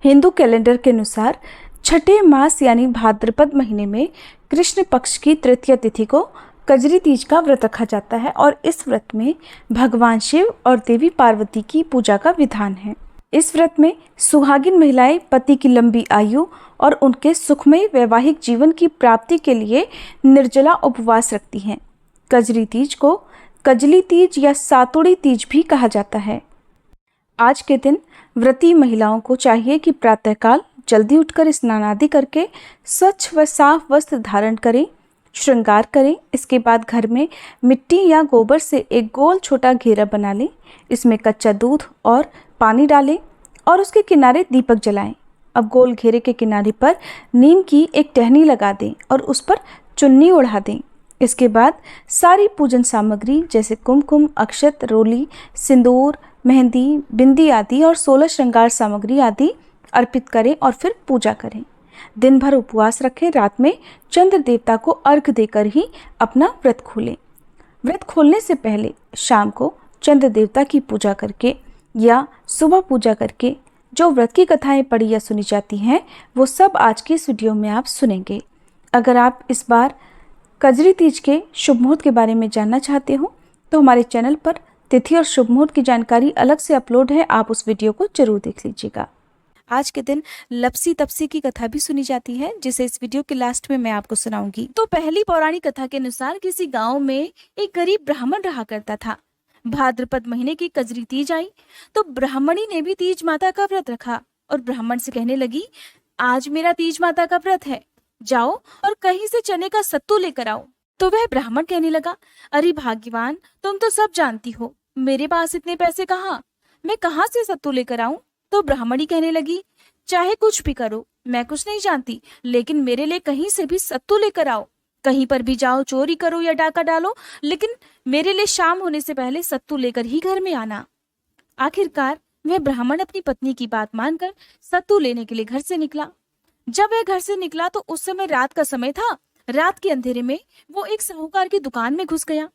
Hindu calendar के अनुसार छठे मास यानी भाद्रपद महीने में कृष्ण पक्ष की तृतीय तिथि को कजरी तीज का व्रत रखा जाता है और इस व्रत में भगवान शिव और देवी पार्वती की पूजा का विधान है। इस व्रत में सुहागिन महिलाएं पति की लंबी आयु और उनके सुखमय वैवाहिक जीवन की प्राप्ति के लिए निर्जला उपवास रखती हैं। कजरी तीज को कजली तीज या सातुड़ी तीज भी कहा जाता है। आज के दिन व्रती महिलाओं को चाहिए कि प्रातःकाल जल्दी उठकर स्नान आदि करके स्वच्छ व साफ वस्त्र धारण करें, श्रृंगार करें। इसके बाद घर में मिट्टी या गोबर से एक गोल छोटा घेरा बना लें। इसमें कच्चा दूध और पानी डालें और उसके किनारे दीपक जलाएं। अब गोल घेरे के किनारे पर नीम की एक टहनी लगा दें और उस पर चुन्नी ओढ़ा दें। इसके बाद सारी पूजन सामग्री जैसे कुमकुम, अक्षत, रोली, सिंदूर, मेहंदी, बिंदी आदि और 16 श्रृंगार सामग्री आदि अर्पित करें और फिर पूजा करें। दिन भर उपवास रखें। रात में चंद्र देवता को अर्घ देकर ही अपना व्रत खोलें। व्रत खोलने से पहले शाम को चंद्र देवता की पूजा करके या सुबह पूजा करके जो व्रत की कथाएं पढ़ी या सुनी जाती हैं वो सब आज की इस वीडियो में आप सुनेंगे। अगर आप इस बार कजरी तीज के शुभ मुहूर्त के बारे में जानना चाहते हो तो हमारे चैनल पर तिथि और शुभ मुहूर्त की जानकारी अलग से अपलोड है, आप उस वीडियो को जरूर देख लीजिएगा। आज के दिन लपसी तपसी की कथा भी सुनी जाती है जिसे इस वीडियो के लास्ट में मैं आपको सुनाऊंगी। तो पहली पौराणिक कथा के अनुसार किसी गांव में एक गरीब ब्राह्मण रहा करता था। भाद्रपद महीने की कजरी तीज आई तो ब्राह्मणी ने भी तीज माता का व्रत रखा और ब्राह्मण से कहने लगी, आज मेरा तीज माता का व्रत है, जाओ और कहीं से चने का सत्तू लेकर आओ। तो वह ब्राह्मण कहने लगा, अरे भाग्यवान, तुम तो सब जानती हो, मेरे पास इतने पैसे कहाँ, मैं कहाँ से सत्तू लेकर आऊं। तो ब्राह्मणी कहने लगी, चाहे कुछ भी करो, मैं कुछ नहीं जानती, लेकिन मेरे लिए कहीं से भी सत्तू लेकर आओ। कहीं पर भी जाओ, चोरी करो या डाका डालो, लेकिन मेरे लिए शाम होने से पहले सत्तू लेकर ही घर में आना। आखिरकार वह ब्राह्मण अपनी पत्नी की बात मानकर सत्तू लेने के लिए घर से निकला। जब वह घर से निकला तो उस समय रात का समय था। रात के अंधेरे में वो एक साहूकार की दुकान में घुस गया।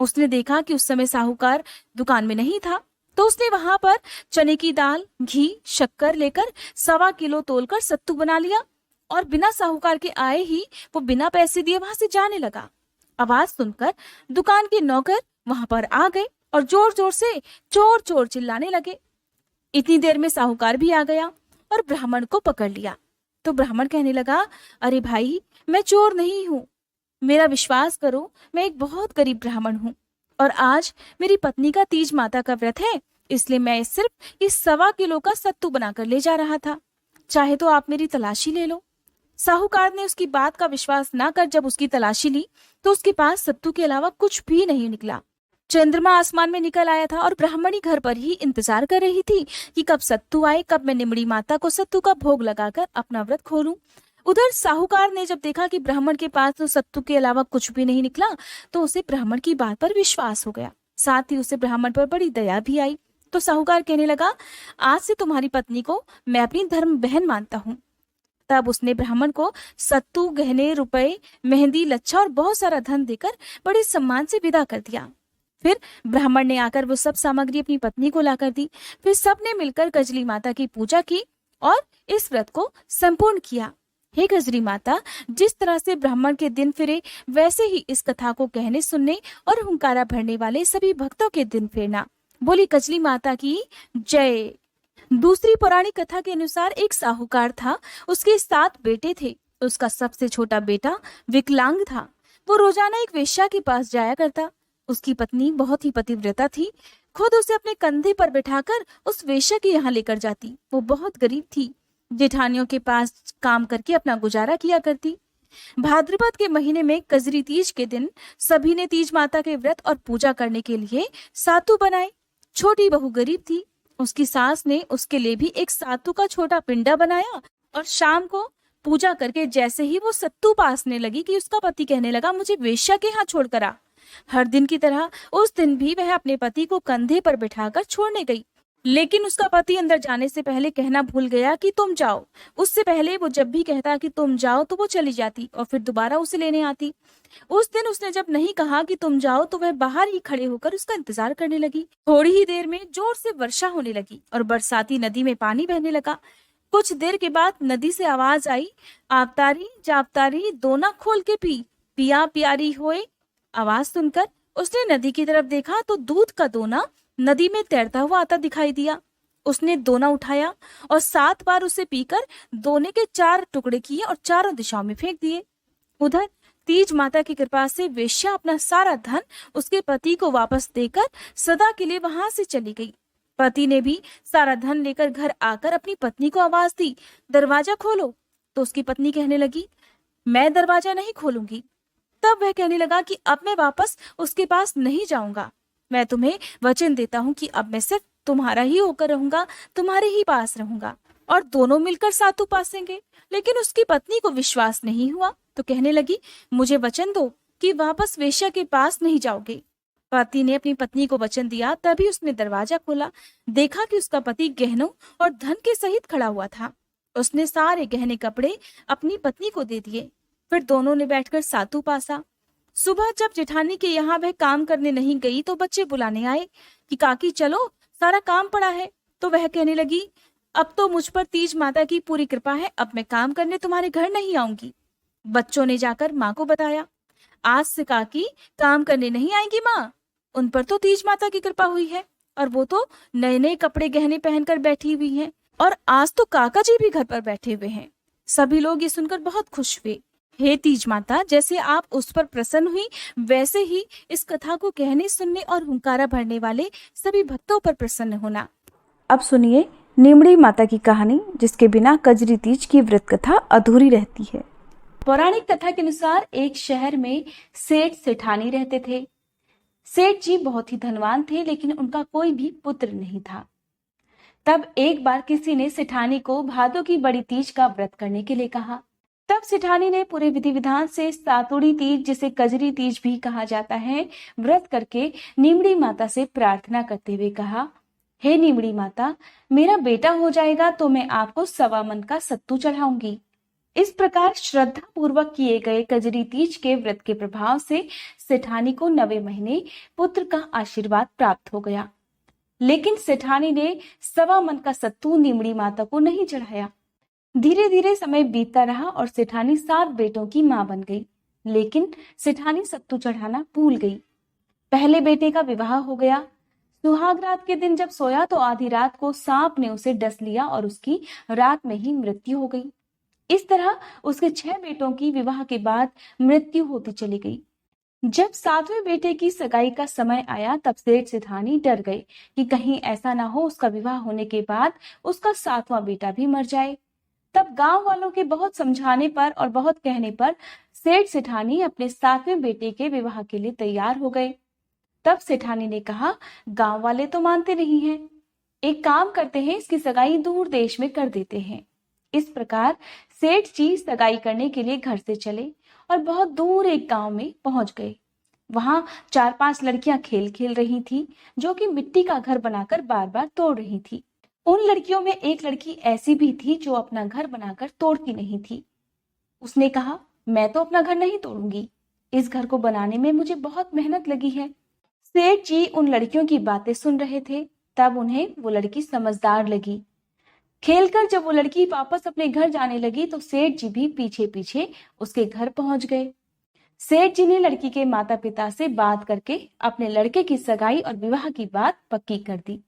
उसने देखा कि उस समय साहूकार दुकान में नहीं था, तो उसने वहां पर चने की दाल, घी, शक्कर लेकर 1.25 किलो तोलकर सत्तू बना लिया और बिना साहूकार के आए ही वो बिना पैसे दिए वहां से जाने लगा। आवाज सुनकर दुकान के नौकर वहां पर आ गए और जोर जोर से चोर चोर चिल्लाने लगे। इतनी देर में साहूकार भी आ गया और ब्राह्मण को पकड़ लिया। तो ब्राह्मण कहने लगा, अरे भाई, मैं चोर नहीं हूँ, मेरा विश्वास करो, मैं एक बहुत गरीब ब्राह्मण हूँ और आज मेरी पत्नी का तीज माता का व्रत है, इसलिए मैं सिर्फ इस 1.25 किलो का सत्तू बनाकर ले जा रहा था, चाहे तो आप मेरी तलाशी ले लो। साहूकार ने उसकी बात का विश्वास ना कर जब उसकी तलाशी ली तो उसके पास सत्तू के अलावा कुछ भी नहीं निकला। चंद्रमा आसमान में निकल आया था और ब्राह्मणी घर पर ही इंतजार कर रही थी कि कब सत्तू आए, कब मैं निमड़ी माता को सत्तू का भोग लगाकर अपना व्रत खोलूं। उधर साहूकार ने जब देखा कि ब्राह्मण के पास तो सत्तू के अलावा कुछ भी नहीं निकला तो उसे ब्राह्मण की बात पर विश्वास हो गया। साथ ही उसे ब्राह्मण पर बड़ी दया भी आई। तो साहूकार कहने लगा, आज से तुम्हारी पत्नी को मैं अपनी धर्म बहन मानता हूँ। तब उसने ब्राह्मण को सत्तू, गहने, रुपए, मेहंदी, लच्छा और बहुत सारा धन देकर बड़े सम्मान से विदा कर दिया। फिर ब्राह्मण ने आकर वो सब सामग्री अपनी पत्नी को लाकर दी। फिर सबने मिलकर कजली माता की पूजा की और इस व्रत को संपूर्ण किया। हे कजरी माता, जिस तरह से ब्राह्मण के दिन फिरे वैसे ही इस कथा को कहने, सुनने और हुंकारा भरने वाले सभी भक्तों के दिन फिरना। बोली कजली माता की जय। दूसरी पौराणिक कथा के अनुसार एक साहूकार था, उसके 7 बेटे थे। उसका सबसे छोटा बेटा विकलांग था। वो रोजाना एक वेश्या के पास जाया करता। उसकी पत्नी बहुत ही पतिव्रता थी, खुद उसे अपने कंधे पर बिठाकर उस वेश्या के यहाँ लेकर जाती। वो बहुत गरीब थी, जेठानियों के पास काम करके अपना गुजारा किया करती। भाद्रपद के महीने में कजरी तीज के दिन सभी ने तीज माता के व्रत और पूजा करने के लिए सातू बनाए। छोटी बहू गरीब थी, उसकी सास ने उसके लिए भी एक सातू का छोटा पिंडा बनाया और शाम को पूजा करके जैसे ही वो सत्तू पासने लगी कि उसका पति कहने लगा, मुझे वेश्या के यहाँ छोड़कर आ। हर दिन की तरह उस दिन भी वह अपने पति को कंधे पर बिठाकर छोड़ने गई, लेकिन उसका पति अंदर जाने से पहले कहना भूल गया कि तुम जाओ। उससे पहले वो जब भी कहता कि तुम जाओ तो वो चली जाती और फिर दोबारा उसे लेने आती। उस दिन उसने जब नहीं कहा कि तुम जाओ तो वह बाहर ही खड़े होकर उसका इंतजार करने लगी। थोड़ी ही देर में जोर से वर्षा होने लगी और बरसाती नदी में पानी बहने लगा। कुछ देर के बाद नदी से आवाज आई, आवतारी जावतारी दोना खोल के पी, पिया प्यारी होए। आवाज सुनकर उसने नदी की तरफ देखा तो दूध का दोना नदी में तैरता हुआ आता दिखाई दिया। उसने दोना उठाया और 7 बार उसे पीकर दोने के 4 टुकड़े किए और चारों दिशाओं में फेंक दिए। उधर तीज माता की कृपा से वेश्या अपना सारा धन उसके पति को वापस देकर सदा के लिए वहां से चली गई। पति ने भी सारा धन लेकर घर आकर अपनी पत्नी को आवाज दी, दरवाजा खोलो। तो उसकी पत्नी कहने लगी, मैं दरवाजा नहीं खोलूंगी। तब वह कहने लगा कि अब मैं वापस उसके पास नहीं जाऊंगा। मैं तुम्हें वचन देता हूँ कि अब मैं सिर्फ तुम्हारा ही होकर रहूंगा, तुम्हारे ही पास रहूंगा और दोनों मिलकर सातु पासेंगे। लेकिन उसकी पत्नी को विश्वास नहीं हुआ तो कहने लगी, मुझे वचन दो कि वापस वेश्या के पास नहीं जाओगे। पति ने अपनी पत्नी को वचन दिया। तभी उसने दरवाजा खोला, देखा कि उसका पति गहनों और धन के सहित खड़ा हुआ था। उसने सारे गहने कपड़े अपनी पत्नी को दे दिए। फिर दोनों ने बैठकर सातु पासा। सुबह जब जेठानी के यहाँ वह काम करने नहीं गई तो बच्चे बुलाने आए कि काकी चलो, सारा काम पड़ा है। तो वह कहने लगी, अब तो मुझ पर तीज माता की पूरी कृपा है, अब मैं काम करने तुम्हारे घर नहीं आऊंगी। बच्चों ने जाकर माँ को बताया, आज से काकी काम करने नहीं आएंगी माँ, उन पर तो तीज माता की कृपा हुई है और वो तो नए नए कपड़े गहने पहनकर बैठी हुई हैं और आज तो काका जी भी घर पर बैठे हुए हैं। सभी लोग ये सुनकर बहुत खुश हुए। हे तीज माता, जैसे आप उस पर प्रसन्न हुई वैसे ही इस कथा को कहने सुनने और हुंकारा भरने वाले सभी भक्तों पर प्रसन्न होना। अब सुनिए नीमड़ी माता की कहानी, जिसके बिना कजरी तीज की व्रत कथा अधूरी रहती है। पौराणिक कथा के अनुसार एक शहर में सेठ सेठानी रहते थे। सेठ जी बहुत ही धनवान थे, लेकिन उनका कोई भी पुत्र नहीं था। तब एक बार किसी ने सेठानी को भादों की बड़ी तीज का व्रत करने के लिए कहा। तब सेठानी ने पूरे विधि विधान से सातुड़ी तीज, जिसे कजरी तीज भी कहा जाता है, व्रत करके नीमड़ी माता से प्रार्थना करते हुए कहा, हे नीमड़ी माता, मेरा बेटा हो जाएगा तो मैं आपको 1.25 मन का सत्तू चढ़ाऊंगी। इस प्रकार श्रद्धा पूर्वक किए गए कजरी तीज के व्रत के प्रभाव से सेठानी को 9वें महीने पुत्र का आशीर्वाद प्राप्त हो गया। लेकिन सेठानी ने 1.25 मन का सत्तू नीमड़ी माता को नहीं चढ़ाया। धीरे धीरे समय बीतता रहा और सेठानी 7 बेटों की मां बन गई, लेकिन सेठानी सत्तू चढ़ाना भूल गई। पहले बेटे का विवाह हो गया। सुहाग रात के दिन जब सोया तो आधी रात को सांप ने उसे डस लिया और उसकी रात में ही मृत्यु हो गई। इस तरह उसके 6 बेटों की विवाह के बाद मृत्यु होती चली गई। जब 7वें बेटे की सगाई का समय आया तब सेठ सेठानी डर गए कि कहीं ऐसा ना हो उसका विवाह होने के बाद उसका 7वां बेटा भी मर जाए। तब गांव वालों के बहुत समझाने पर और बहुत कहने पर सेठ सेठानी अपने 7वें बेटे के विवाह के लिए तैयार हो गए। तब सेठानी ने कहा, गांव वाले तो मानते नहीं हैं, एक काम करते हैं, इसकी सगाई दूर देश में कर देते हैं। इस प्रकार सेठ जी सगाई करने के लिए घर से चले और बहुत दूर एक गांव में पहुंच गए। वहां 4-5 लड़कियां खेल खेल रही थी, जो कि मिट्टी का घर बनाकर बार बार तोड़ रही थी। उन लड़कियों में एक लड़की ऐसी भी थी जो अपना घर बनाकर तोड़ती नहीं थी। उसने कहा, मैं तो अपना घर नहीं तोड़ूंगी, इस घर को बनाने में मुझे बहुत मेहनत लगी है। सेठ जी उन लड़कियों की बातें सुन रहे थे। तब उन्हें वो लड़की समझदार लगी। खेलकर जब वो लड़की वापस अपने घर जाने लगी तो सेठ जी भी पीछे पीछे उसके घर पहुंच गए। सेठ जी ने लड़की के माता पिता से बात करके अपने लड़के की सगाई और विवाह की बात पक्की कर दी।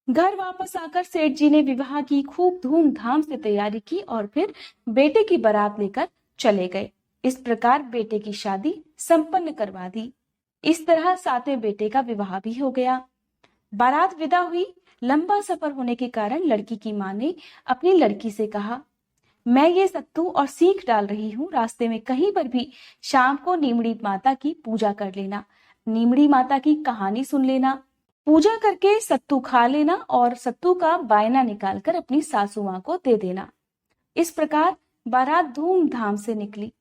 घर वापस आकर सेठ जी ने विवाह की खूब धूमधाम से तैयारी की और फिर बेटे की बारात लेकर चले गए। इस प्रकार बेटे की शादी संपन्न करवा दी। इस तरह 7वें बेटे का विवाह भी हो गया। बारात विदा हुई। लंबा सफर होने के कारण लड़की की मां ने अपनी लड़की से कहा, मैं ये सत्तू और सीख डाल रही हूँ, रास्ते में कहीं पर भी शाम को नीमड़ी माता की पूजा कर लेना, नीमड़ी माता की कहानी सुन लेना, पूजा करके सत्तू खा लेना और सत्तू का बायना निकालकर अपनी सासू मां को दे देना। इस प्रकार बारात धूमधाम से निकली।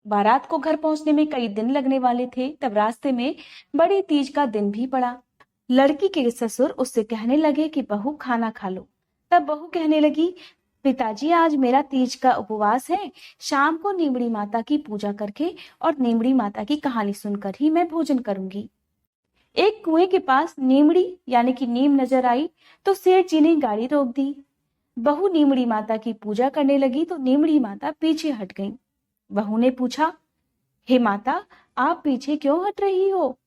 बारात को घर पहुंचने में कई दिन लगने वाले थे। तब रास्ते में बड़ी तीज का दिन भी पड़ा। लड़की के ससुर उससे कहने लगे कि बहू खाना खा लो। तब बहू कहने लगी, पिताजी आज मेरा तीज का उपवास है, शाम को नीमड़ी माता की पूजा करके और नीमड़ी माता की कहानी सुनकर ही मैं भोजन करूंगी। एक कुएं के पास नीमड़ी यानी कि नीम नजर आई तो सेठ जी ने गाड़ी रोक दी। बहू नीमड़ी माता की पूजा करने लगी तो नीमड़ी माता पीछे हट गई। बहू ने पूछा, हे माता, आप पीछे क्यों हट रही हो?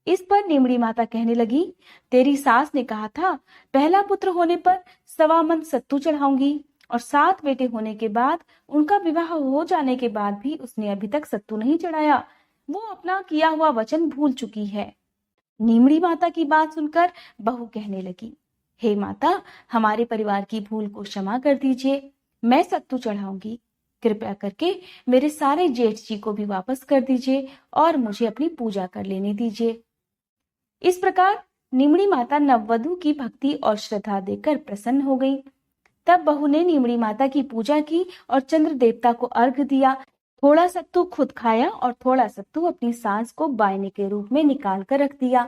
इस पर नीमड़ी माता कहने लगी, तेरी सास ने कहा था पहला पुत्र होने पर 1.25 मन सत्तू चढ़ाऊंगी, और 7 बेटे होने के बाद उनका विवाह हो जाने के बाद भी उसने अभी तक सत्तू नहीं चढ़ाया। वो अपना किया हुआ वचन भूल चुकी है। नीमड़ी माता की बात सुनकर बहू कहने लगी, हे माता, हमारे परिवार की भूल को क्षमा कर दीजिए। मैं सत्तू चढ़ाऊंगी। कृपया करके मेरे सारे जेठ जी को भी वापस कर दीजिए और मुझे अपनी पूजा कर लेने दीजिए। इस प्रकार नीमड़ी माता नववधु की भक्ति और श्रद्धा देखकर प्रसन्न हो गई। तब बहू ने नीमड़ी माता की पूजा की और चंद्र देवता को अर्घ्य दिया। थोड़ा सत्तू खुद खाया और थोड़ा सत्तू अपनी सास को बायने के रूप में निकाल कर रख दिया।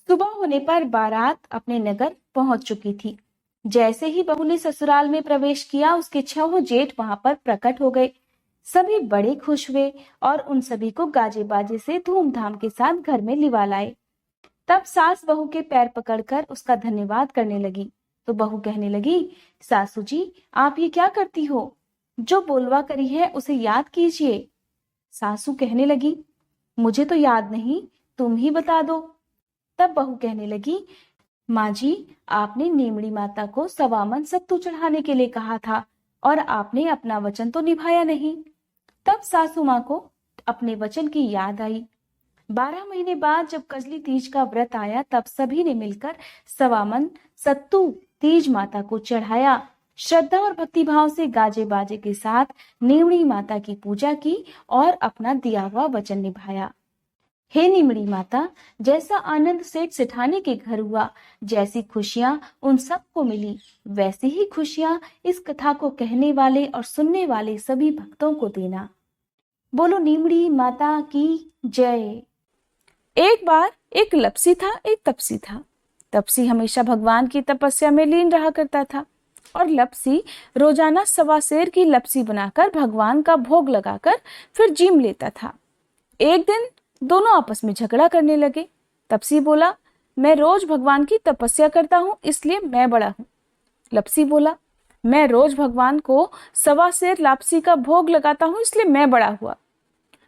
सुबह होने पर बारात अपने नगर पहुंच चुकी थी। जैसे ही बहू ने ससुराल में प्रवेश किया, उसके 6 जेठ वहां पर प्रकट हो गए। सभी बड़े खुश हुए और उन सभी को गाजे बाजे से धूमधाम के साथ घर में लिवा लाए। तब सास बहू के पैर पकड़कर उसका धन्यवाद करने लगी तो बहू कहने लगी, सासू जी, आप ये क्या करती हो? जो बोलवा करी है उसे याद कीजिए। सासू कहने लगी, मुझे तो याद नहीं, तुम ही बता दो। तब बहू कहने लगी, माँ जी, आपने नीमड़ी माता को 1.25 मन सत्तू चढ़ाने के लिए कहा था और आपने अपना वचन तो निभाया नहीं। तब सासू माँ को अपने वचन की याद आई। 12 महीने बाद जब कजली तीज का व्रत आया, तब सभी ने मिलकर 1.25 मन सत्तू तीज माता को चढ़ाया। श्रद्धा और भक्ति भाव से गाजे बाजे के साथ नीमड़ी माता की पूजा की और अपना दिया हुआ वचन निभाया। हे नीमड़ी माता, जैसा आनंद सेठ सेठानी के घर हुआ, जैसी खुशियां उन सबको मिली, वैसी ही खुशियां इस कथा को कहने वाले और सुनने वाले सभी भक्तों को देना। बोलो नीमड़ी माता की जय। एक बार एक लपसी था, एक तपसी था। तपसी हमेशा भगवान की तपस्या में लीन रहा करता था और लपसी रोजाना 1.25 सेर की लपसी बनाकर भगवान का भोग लगाकर फिर जीम लेता था। एक दिन दोनों आपस में झगड़ा करने लगे। तपसी बोला, मैं रोज भगवान की तपस्या करता हूँ, इसलिए मैं बड़ा हूँ। लपसी बोला, मैं रोज भगवान को 1.25 सेर लापसी का भोग लगाता हूँ, इसलिए मैं बड़ा हुआ।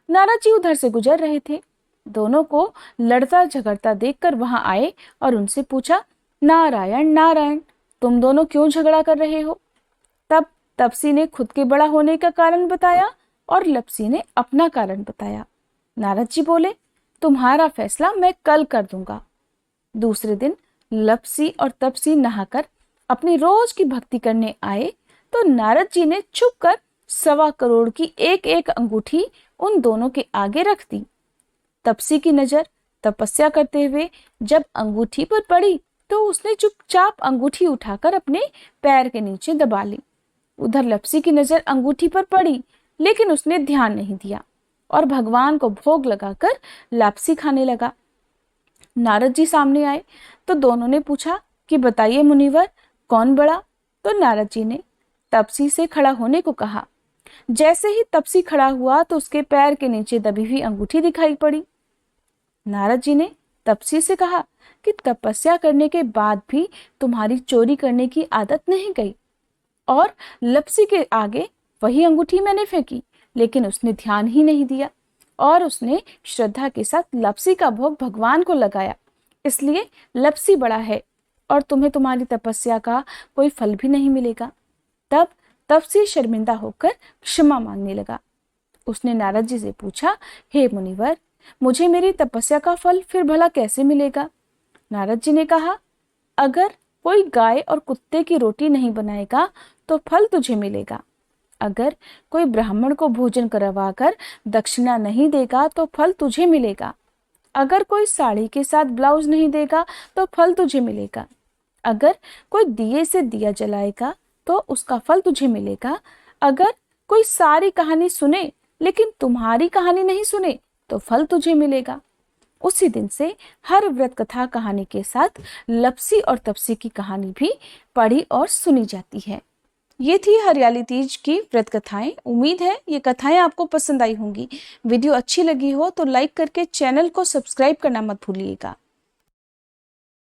नारद जी उधर से गुजर रहे थे। दोनों को लड़ता झगड़ता देखकर वहां आए और उनसे पूछा, नारायण नारायण, तुम दोनों क्यों झगड़ा कर रहे हो? तब तपसी ने खुद के बड़ा होने का कारण बताया और लपसी ने अपना कारण बताया। नारद जी बोले, तुम्हारा फैसला मैं कल कर दूंगा। दूसरे दिन लपसी और तपसी नहाकर अपनी रोज की भक्ति करने आए तो नारद जी ने छुपकर 1.25 करोड़ की एक एक अंगूठी उन दोनों के आगे रख दी। तपसी की नजर तपस्या करते हुए जब अंगूठी पर पड़ी तो उसने चुपचाप अंगूठी उठाकर अपने पैर के नीचे दबा ली। उधर लपसी की नजर अंगूठी पर पड़ी, लेकिन उसने ध्यान नहीं दिया और भगवान को भोग लगाकर लापसी खाने लगा। नारद जी सामने आए तो दोनों ने पूछा कि बताइए मुनिवर, कौन बड़ा? तो नारद जी ने तपसी से खड़ा होने को कहा। जैसे ही तपसी खड़ा हुआ तो उसके पैर के नीचे दबी हुई अंगूठी दिखाई पड़ी। नारद जी ने तपसी से कहा कि तपस्या करने के बाद भी तुम्हारी चोरी करने की आदत नहीं गई। और लपसी के आगे वही अंगूठी मैंने फेंकी, लेकिन उसने ध्यान ही नहीं दिया और उसने श्रद्धा के साथ लपसी का भोग भगवान को लगाया, इसलिए लपसी बड़ा है और तुम्हें तुम्हारी तपस्या का कोई फल भी नहीं मिलेगा। तब तपसी शर्मिंदा होकर क्षमा मांगने लगा। उसने नारद जी से पूछा, हे मुनिवर, मुझे मेरी तपस्या का फल फिर भला कैसे मिलेगा? नारद जी ने कहा, अगर कोई गाय और कुत्ते की रोटी नहीं बनाएगा तो फल तुझे मिलेगा। अगर कोई ब्राह्मण को भोजन करवाकर दक्षिणा नहीं देगा तो फल तुझे मिलेगा। अगर कोई साड़ी के साथ ब्लाउज नहीं देगा तो फल तुझे मिलेगा। अगर कोई दिए से दिया जलाएगा तो उसका फल तुझे मिलेगा। अगर कोई सारी कहानी सुने लेकिन तुम्हारी कहानी नहीं सुने तो फल तुझे मिलेगा। उसी दिन से हर व्रत कथा कहानी के साथ लपसी और तपसी की कहानी भी पढ़ी और सुनी जाती है। ये थी हरियाली तीज की व्रत कथाएं। उम्मीद है ये कथाएं आपको पसंद आई होंगी। वीडियो अच्छी लगी हो तो लाइक करके चैनल को सब्सक्राइब करना मत भूलिएगा।